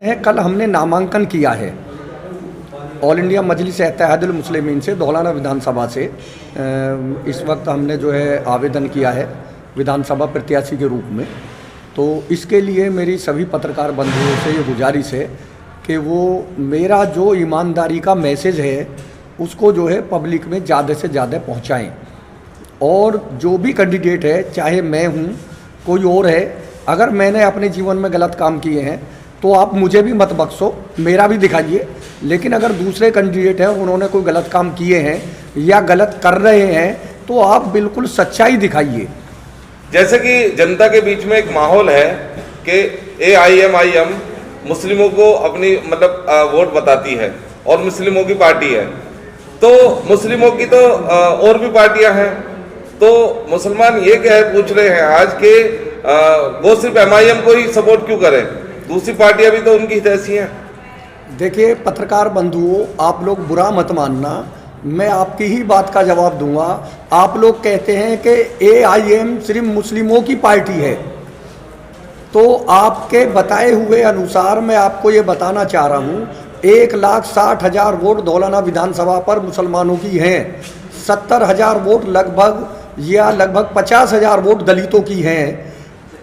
कल हमने नामांकन किया है ऑल इंडिया मजलिस इत्तेहादुल मुस्लिमीन से धौलाना विधानसभा से। इस वक्त हमने जो है आवेदन किया है विधानसभा प्रत्याशी के रूप में। तो इसके लिए मेरी सभी पत्रकार बंधुओं से ये गुजारिश है कि वो मेरा जो ईमानदारी का मैसेज है उसको जो है पब्लिक में ज़्यादा से ज़्यादा पहुँचाएँ। और जो भी कैंडिडेट है, चाहे मैं हूँ कोई और है, अगर मैंने अपने जीवन में गलत काम किए हैं तो आप मुझे भी मत बख्शो, मेरा भी दिखाइए। लेकिन अगर दूसरे कैंडिडेट हैं उन्होंने कोई गलत काम किए हैं या गलत कर रहे हैं तो आप बिल्कुल सच्चाई दिखाइए। जैसे कि जनता के बीच में एक माहौल है कि AIM मुस्लिमों को अपनी वोट बताती है और मुस्लिमों की पार्टी है, तो मुस्लिमों की तो और भी पार्टियां हैं। तो मुसलमान ये क्या है पूछ रहे हैं आज के वो सिर्फ MIM को ही सपोर्ट क्यों करें, दूसरी पार्टियां भी तो उनकी हितैषी हैं। देखिए पत्रकार बंधुओं, आप लोग बुरा मत मानना, मैं आपकी ही बात का जवाब दूंगा। आप लोग कहते हैं कि AIM सिर्फ मुस्लिमों की पार्टी है, तो आपके बताए हुए अनुसार मैं आपको ये बताना चाह रहा हूँ 1,60,000 वोट धौलाना विधानसभा पर मुसलमानों की हैं, 70,000 वोट लगभग 50,000 वोट दलितों की हैं।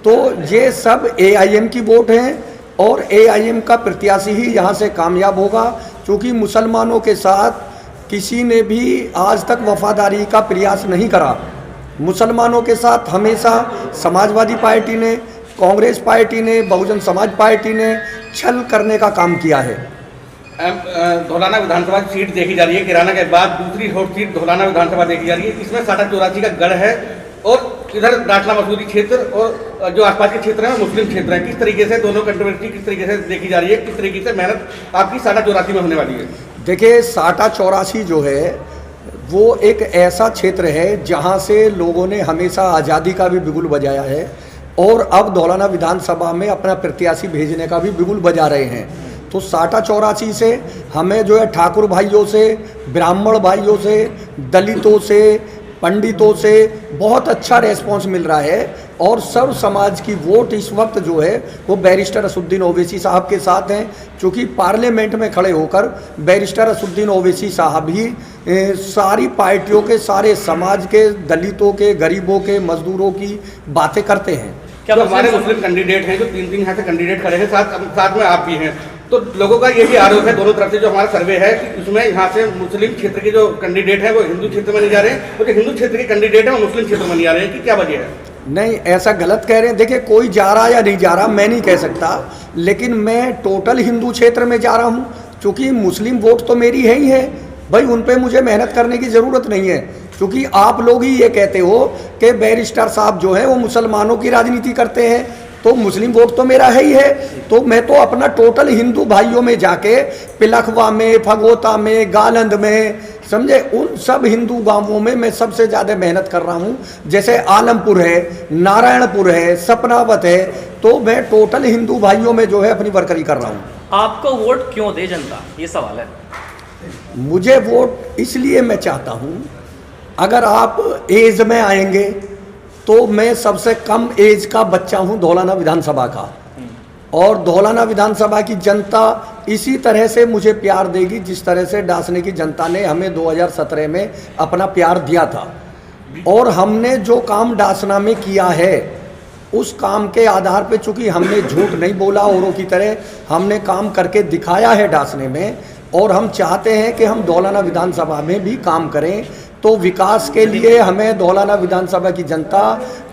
तो ये सब AIM की वोट हैं और AIM का प्रत्याशी ही यहाँ से कामयाब होगा, क्योंकि मुसलमानों के साथ किसी ने भी आज तक वफादारी का प्रयास नहीं करा। मुसलमानों के साथ हमेशा समाजवादी पार्टी ने, कांग्रेस पार्टी ने, बहुजन समाज पार्टी ने छल करने का काम किया है। धौलाना विधानसभा सीट देखी जा रही है, किराना के बाद दूसरी हॉट सीट धौलाना विधानसभा देखी जा रही है। इसमें 84 का गढ़ है और इधर डाटला मसूरी क्षेत्र और जो आसपास के क्षेत्र हैं मुस्लिम क्षेत्र हैं। किस तरीके से दोनों कंट्रोवर्सी किस तरीके से देखी जा रही है, किस तरीके से मेहनत आपकी 84 में होने वाली है? देखिए 84 जो है वो एक ऐसा क्षेत्र है जहां से लोगों ने हमेशा आज़ादी का भी बिगुल बजाया है और अब धौलाना विधानसभा में अपना प्रत्याशी भेजने का भी बिगुल बजा रहे हैं। तो 84 से हमें जो है ठाकुर भाइयों से, ब्राह्मण भाइयों से, दलितों से, पंडितों से बहुत अच्छा रेस्पॉन्स मिल रहा है और सर्व समाज की वोट इस वक्त जो है वो बैरिस्टर असदुद्दीन ओवैसी साहब के साथ हैं, क्योंकि पार्लियामेंट में खड़े होकर बैरिस्टर असदुद्दीन ओवैसी साहब ही सारी पार्टियों के, सारे समाज के, दलितों के, गरीबों के, मजदूरों की बातें करते हैं। क्या हमारे मुस्लिम कैंडिडेट हैं जो तीन यहाँ से कैंडिडेट खड़े हैं, साथ में आप भी हैं, तो लोगों का ये भी आरोप है दोनों तरफ से जो हमारा सर्वे है कि उसमें यहाँ से मुस्लिम क्षेत्र के जो कैंडिडेट हैं वो हिंदू क्षेत्र में नहीं जा रहे हैं, और जो हिंदू क्षेत्र के कैंडिडेट हैं वो मुस्लिम क्षेत्र में नहीं आ रहे हैं, कि क्या वजह है? नहीं, ऐसा गलत कह रहे हैं। देखिए कोई जा रहा या नहीं जा रहा मैं नहीं कह सकता, लेकिन मैं टोटल हिंदू क्षेत्र में जा रहा हूँ, क्योंकि मुस्लिम वोट तो मेरी है ही है भाई, उन पे मुझे मेहनत करने की ज़रूरत नहीं है। क्योंकि आप लोग ही ये कहते हो कि बैरिस्टर साहब जो है वो मुसलमानों की राजनीति करते हैं, तो मुस्लिम वोट तो मेरा है ही है। तो मैं तो अपना टोटल हिंदू भाइयों में जाके पिलखवा में, फगोता में, गालंद में, समझे, उन सब हिंदू गांवों में मैं सबसे ज़्यादा मेहनत कर रहा हूँ। जैसे आलमपुर है, नारायणपुर है, सपनावत है, तो मैं टोटल हिंदू भाइयों में जो है अपनी वर्करी कर रहा हूँ। आपको वोट क्यों दे जनता, ये सवाल है। मुझे वोट इसलिए मैं चाहता हूँ, अगर आप एज में आएंगे तो मैं सबसे कम एज का बच्चा हूँ धौलाना विधानसभा का, और धौलाना विधानसभा की जनता इसी तरह से मुझे प्यार देगी जिस तरह से डासने की जनता ने हमें 2017 में अपना प्यार दिया था। और हमने जो काम डासना में किया है उस काम के आधार पे, चूँकि हमने झूठ नहीं बोला औरों की तरह, हमने काम करके दिखाया है डासने में, और हम चाहते हैं कि हम धौलाना विधानसभा में भी काम करें। तो विकास के लिए हमें धौलाना विधानसभा की जनता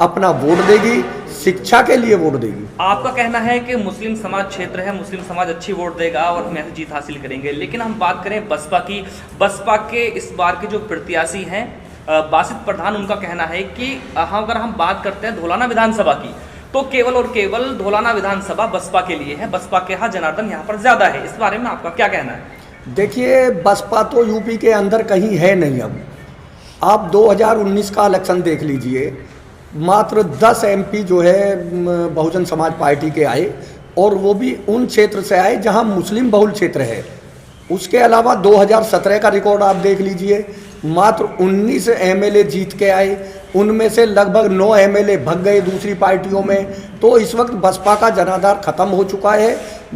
अपना वोट देगी, शिक्षा के लिए वोट देगी। आपका कहना है कि मुस्लिम समाज क्षेत्र है, मुस्लिम समाज अच्छी वोट देगा और हम यहाँ जीत हासिल करेंगे। लेकिन हम बात करें बसपा की, बसपा के इस बार के जो प्रत्याशी हैं बासित प्रधान, उनका कहना है कि अगर हम बात करते हैं धौलाना विधानसभा की तो केवल और केवल धौलाना विधानसभा बसपा के लिए है, बसपा के यहाँ जनार्दन यहाँ पर ज़्यादा है। इस बारे में आपका क्या कहना है? देखिए बसपा तो यूपी के अंदर कहीं है नहीं। अब आप 2019 का इलेक्शन देख लीजिए, मात्र 10 MP जो है बहुजन समाज पार्टी के आए, और वो भी उन क्षेत्र से आए जहां मुस्लिम बहुल क्षेत्र है। उसके अलावा 2017 का रिकॉर्ड आप देख लीजिए, मात्र 19 MLA जीत के आए, उनमें से लगभग 9 MLA भग गए दूसरी पार्टियों में, तो इस वक्त बसपा का जनाधार खत्म हो चुका है।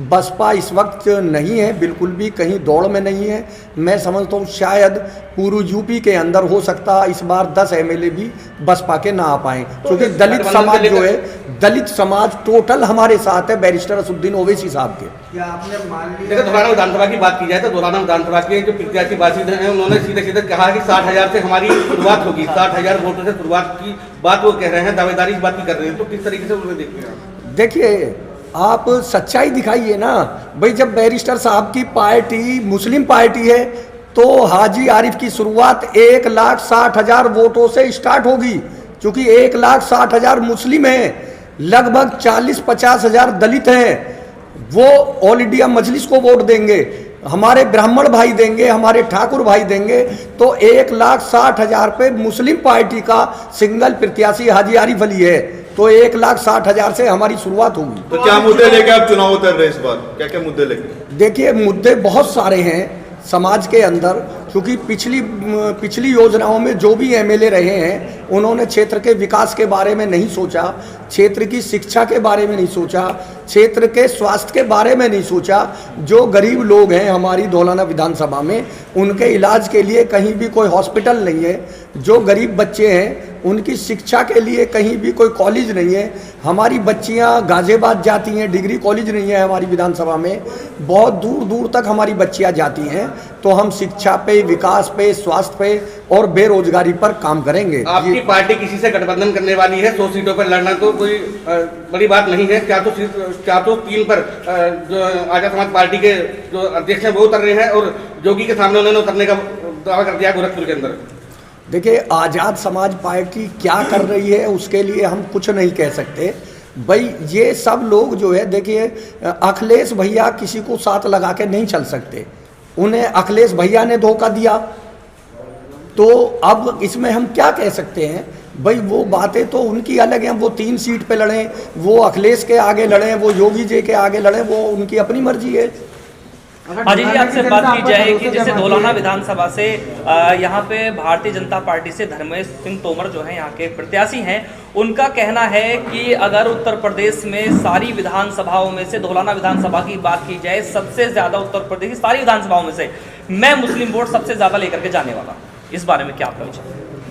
बसपा इस वक्त नहीं है, बिल्कुल भी कहीं दौड़ में नहीं है। मैं समझता हूँ शायद पूर्व यूपी के अंदर हो सकता इस बार 10 एमएलए भी बसपा के ना आ पाए, क्योंकि दलित समाज जो है, दलित समाज टोटल हमारे साथ है बैरिस्टर असदुद्दीन ओवैसी साहब के। क्या आपने मान लिया? धोलाना विधानसभा की बात की जाए तो धोलाना विधानसभा के जो प्रत्याशी बासित हैं उन्होंने सीधे सीधे कहा कि 60,000 से हमारी शुरुआत होगी, 60,000 वोटों से शुरुआत की बात वो कह रहे हैं, दावेदारी इस बात की कर रहे हैं। तो किस तरीके से उन्हें देखते हैं? देखिए, आप सच्चाई दिखाइए ना भाई। जब बैरिस्टर साहब की पार्टी मुस्लिम पार्टी है तो हाजी आरिफ की शुरुआत 1,60,000 वोटों से स्टार्ट होगी, क्योंकि 1,60,000 मुस्लिम हैं, लगभग 40-50 हज़ार दलित हैं। वो ऑल इंडिया मजलिस को वोट देंगे, हमारे ब्राह्मण भाई देंगे, हमारे ठाकुर भाई देंगे। तो 1,60,000 पे मुस्लिम पार्टी का सिंगल प्रत्याशी हाजी आरिफ अली है, तो 1,60,000 से हमारी शुरुआत होगी। तो क्या मुद्दे लेके आप चुनाव उतर रहे इस बार? क्या क्या मुद्दे लेके? देखिए, मुद्दे बहुत सारे हैं समाज के अंदर, क्योंकि पिछली योजनाओं में जो भी एमएलए रहे हैं उन्होंने क्षेत्र के विकास के बारे में नहीं सोचा, क्षेत्र की शिक्षा के बारे में नहीं सोचा, क्षेत्र के स्वास्थ्य के बारे में नहीं सोचा। जो गरीब लोग हैं हमारी धौलाना विधानसभा में, उनके इलाज के लिए कहीं भी कोई हॉस्पिटल नहीं है। जो गरीब बच्चे हैं उनकी शिक्षा के लिए कहीं भी कोई कॉलेज नहीं है। हमारी बच्चियां गाजियाबाद जाती हैं, डिग्री कॉलेज नहीं है हमारी विधानसभा में, बहुत दूर दूर तक हमारी बच्चियां जाती हैं। तो हम शिक्षा पे, विकास पे, स्वास्थ्य पे और बेरोजगारी पर काम करेंगे। आपकी पार्टी किसी से गठबंधन करने वाली है? 100 सीटों पर लड़ना तो कोई बड़ी बात नहीं है। 403 पर जो आजाद समाज पार्टी के जो अध्यक्ष हैं वो उतर रहे हैं और जोगी के सामने उन्होंने उतरने का दावा कर दिया गोरखपुर के अंदर। देखिए, आज़ाद समाज पार्टी क्या कर रही है उसके लिए हम कुछ नहीं कह सकते भाई। ये सब लोग जो है, देखिए अखिलेश भैया किसी को साथ लगा के नहीं चल सकते, उन्हें अखिलेश भैया ने धोखा दिया। तो अब इसमें हम क्या कह सकते हैं भाई? वो बातें तो उनकी अलग हैं, वो 3 सीट पे लड़ें, वो अखिलेश के आगे लड़ें, वो योगी जी के आगे लड़ें, वो उनकी अपनी मर्जी है। हाजी जी, आपसे बात की जाए कि जैसे धौलाना विधानसभा से यहाँ पे भारतीय जनता पार्टी से धर्मेश सिंह तोमर जो है यहाँ के प्रत्याशी हैं, उनका कहना है कि अगर उत्तर प्रदेश में सारी विधानसभाओं में से धौलाना विधानसभा की बात की जाए, सबसे ज़्यादा उत्तर प्रदेश की सारी विधानसभाओं में से मैं मुस्लिम वोट सबसे ज़्यादा लेकर के जाने वाला। इस बारे में क्या आपका विचार?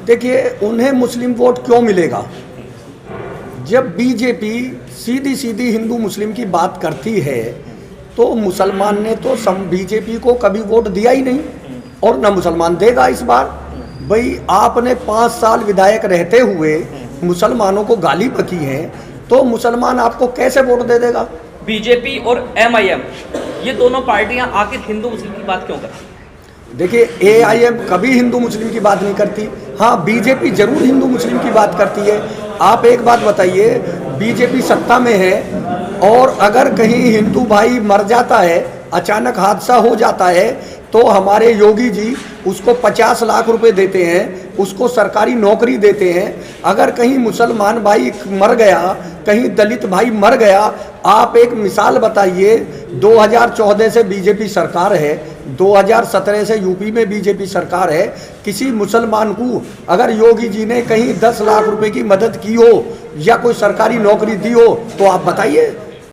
देखिए, उन्हें मुस्लिम वोट क्यों मिलेगा? जब बीजेपी सीधी सीधी हिंदू मुस्लिम की बात करती है तो मुसलमान ने तो बीजेपी को कभी वोट दिया ही नहीं और न मुसलमान देगा इस बार। भाई, आपने 5 साल विधायक रहते हुए मुसलमानों को गाली बकी है, तो मुसलमान आपको कैसे वोट दे देगा? बीजेपी और एमआईएम ये दोनों पार्टियां आखिर हिंदू मुस्लिम की बात क्यों करती हैं? देखिए, एआईएम कभी हिंदू मुस्लिम की बात नहीं करती। हाँ, बीजेपी जरूर हिंदू मुस्लिम की बात करती है। आप एक बात बताइए, बीजेपी सत्ता में है और अगर कहीं हिंदू भाई मर जाता है, अचानक हादसा हो जाता है, तो हमारे योगी जी उसको 50 लाख रुपए देते हैं, उसको सरकारी नौकरी देते हैं। अगर कहीं मुसलमान भाई मर गया, कहीं दलित भाई मर गया, आप एक मिसाल बताइए। 2014 से बीजेपी सरकार है, 2017 से यूपी में बीजेपी सरकार है। किसी मुसलमान को अगर योगी जी ने कहीं 10 लाख रुपए की मदद की हो या कोई सरकारी नौकरी दी हो तो आप बताइए।